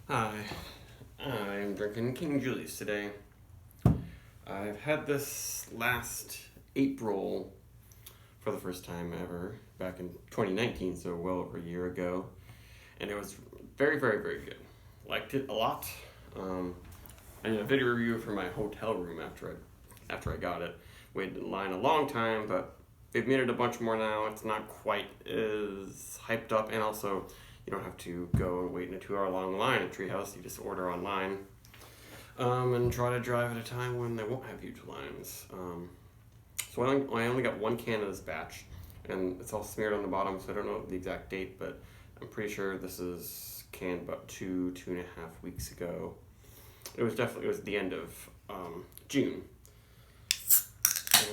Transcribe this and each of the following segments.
Hi, I'm drinking King Julius today. I've had this last April for the first time ever, back in 2019, so well over a year ago, and it was very, very, very good. Liked it a lot. I did a video review for my hotel room after I got it. Waited in line a long time, but they've made it a bunch more now. It's not quite as hyped up, and also you don't have to go and wait in a 2 hour long line at Treehouse. You just order online and try to drive at a time when they won't have huge lines. So I only got one can of this batch, and it's all smeared on the bottom, so I don't know the exact date, but I'm pretty sure this is canned about 2.5 weeks ago. It was the end of June.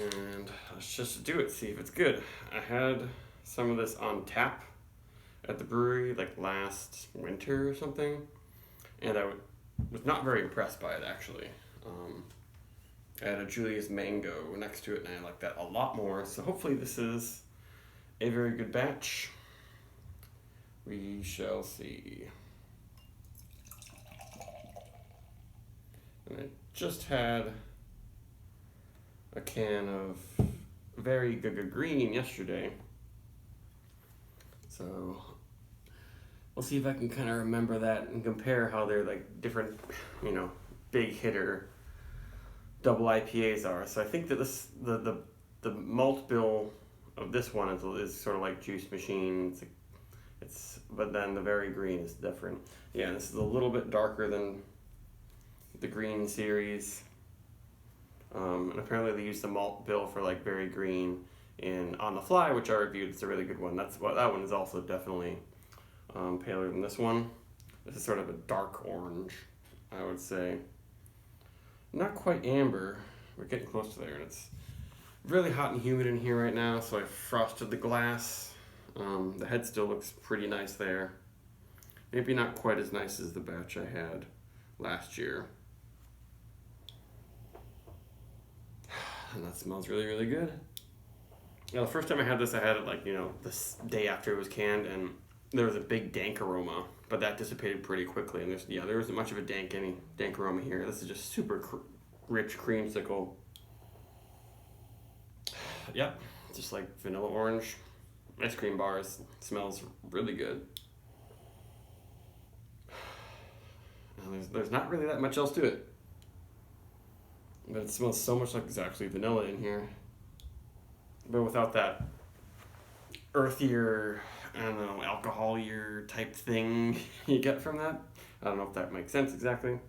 And let's just do it, see if it's good. I had some of this on tap at the brewery like last winter or something, and I was not very impressed by it actually. I had a Julius mango next to it, and I like that a lot more, so hopefully this is a very good batch. We shall see. And I just had a can of very good green yesterday, so we'll see if I can kind of remember that and compare how they're like different, big hitter double IPAs are. So I think that the malt bill of this one is sort of like Juice Machine. But then the very green is different. Yeah, this is a little bit darker than the green series. And apparently they use the malt bill for like very green in On the Fly, which I reviewed. It's a really good one. That one is also definitely paler than this one. This is sort of a dark orange, I would say. Not quite amber. We're getting close to there, and it's really hot and humid in here right now, so I frosted the glass. The head still looks pretty nice there. Maybe not quite as nice as the batch I had last year. And that smells really, really good. The first time I had this, I had it this day after it was canned, and there was a big dank aroma, but that dissipated pretty quickly. And there wasn't much of a dank aroma here. This is just super rich creamsicle. Yep, just like vanilla orange ice cream bars. Smells really good. And there's not really that much else to it, but it smells so much like there's actually vanilla in here, but without that earthier, I don't know, alcoholier type thing you get from that. I don't know if that makes sense exactly.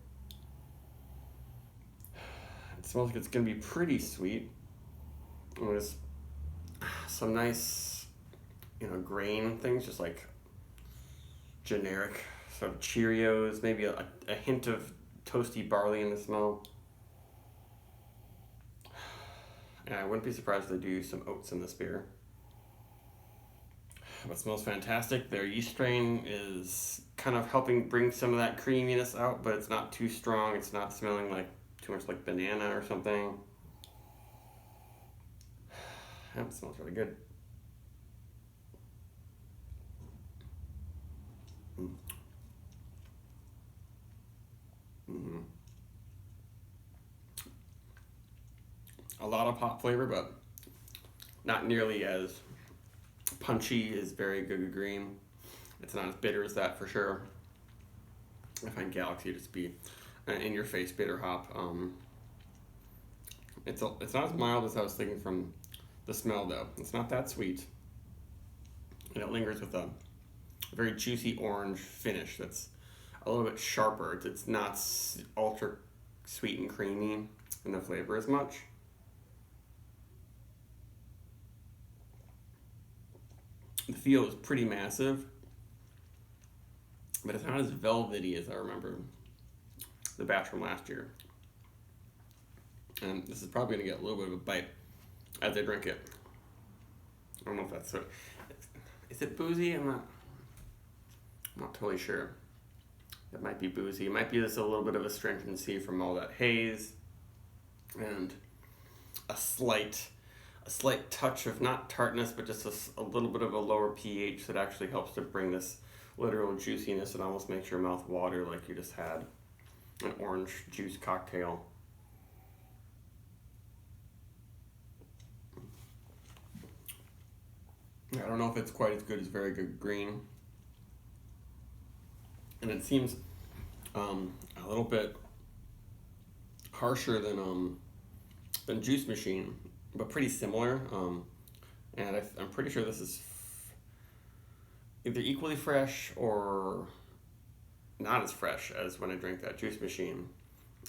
It smells like it's gonna be pretty sweet. And there's some nice, grain things, just like generic sort of Cheerios, maybe a hint of toasty barley in the smell. And I wouldn't be surprised if they do some oats in this beer. But it smells fantastic. Their yeast strain is kind of helping bring some of that creaminess out, but it's not too strong. It's not smelling like too much like banana or something. It smells really good. Mm-hmm. A lot of hop flavor, but not nearly as punchy as very good green. It's not as bitter as that for sure. I find Galaxy to be an in-your-face bitter hop. It's not as mild as I was thinking from the smell though. It's not that sweet, and it lingers with a very juicy orange finish that's a little bit sharper. It's not ultra sweet and creamy in the flavor as much. The feel is pretty massive, but it's not as velvety as I remember the batch from last year. And this is probably going to get a little bit of a bite as I drink it. I don't know if that's so. Is it boozy? I'm not totally sure. It might be boozy. It might be just a little bit of astringency from all that haze, and a slight touch of not tartness, but just a little bit of a lower pH that actually helps to bring this literal juiciness. It almost makes your mouth water like you just had an orange juice cocktail. I don't know if it's quite as good as Very Good Green. And it seems a little bit harsher than Juice Machine, but pretty similar. And I'm pretty sure this is either equally fresh or not as fresh as when I drank that Juice Machine.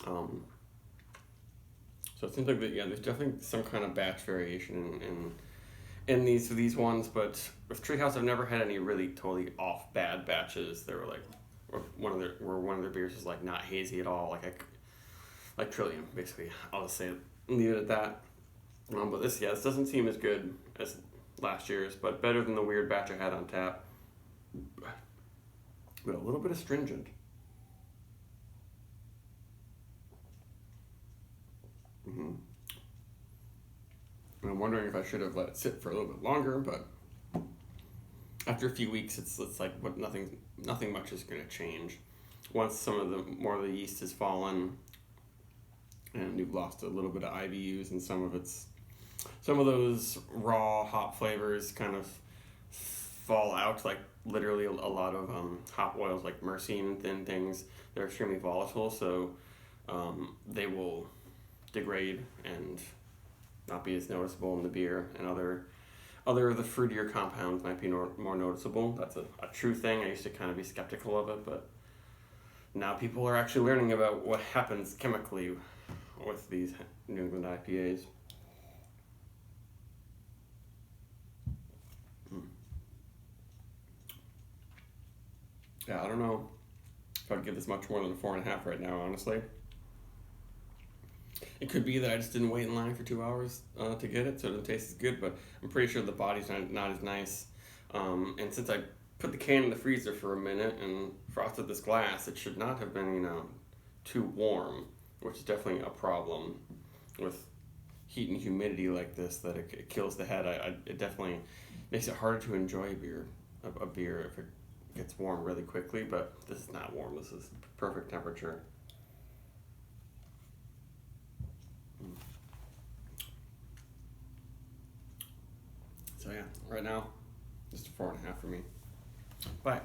So it seems like there's definitely some kind of batch variation in these ones, but with Treehouse, I've never had any really totally off bad batches. They were like, one of their beers was like not hazy at all, like Trillium, basically. I'll just say it, leave it at that. But this doesn't seem as good as last year's, but better than the weird batch I had on tap. But a little bit astringent. Mm-hmm. And I'm wondering if I should have let it sit for a little bit longer, but after a few weeks, it's like nothing much is going to change. Once some of the more of the yeast has fallen, and you've lost a little bit of IBUs, and some of those raw hop flavors kind of fall out. Like literally a lot of hop oils, like myrcene and things, they're extremely volatile, so they will degrade and not be as noticeable in the beer, and other of the fruitier compounds might be more noticeable. That's a true thing. I used to kind of be skeptical of it, but now people are actually learning about what happens chemically with these New England IPAs. Yeah, I don't know if I'd give this much more than a 4.5 right now, honestly. It could be that I just didn't wait in line for 2 hours to get it, so it doesn't taste as good, but I'm pretty sure the body's not as nice. And since I put the can in the freezer for a minute and frosted this glass, it should not have been, too warm, which is definitely a problem with heat and humidity like this, that it kills the head. It definitely makes it harder to enjoy a beer if it gets warm really quickly, but this is not warm. This is perfect temperature. So yeah, right now, just a 4.5 for me. Bye.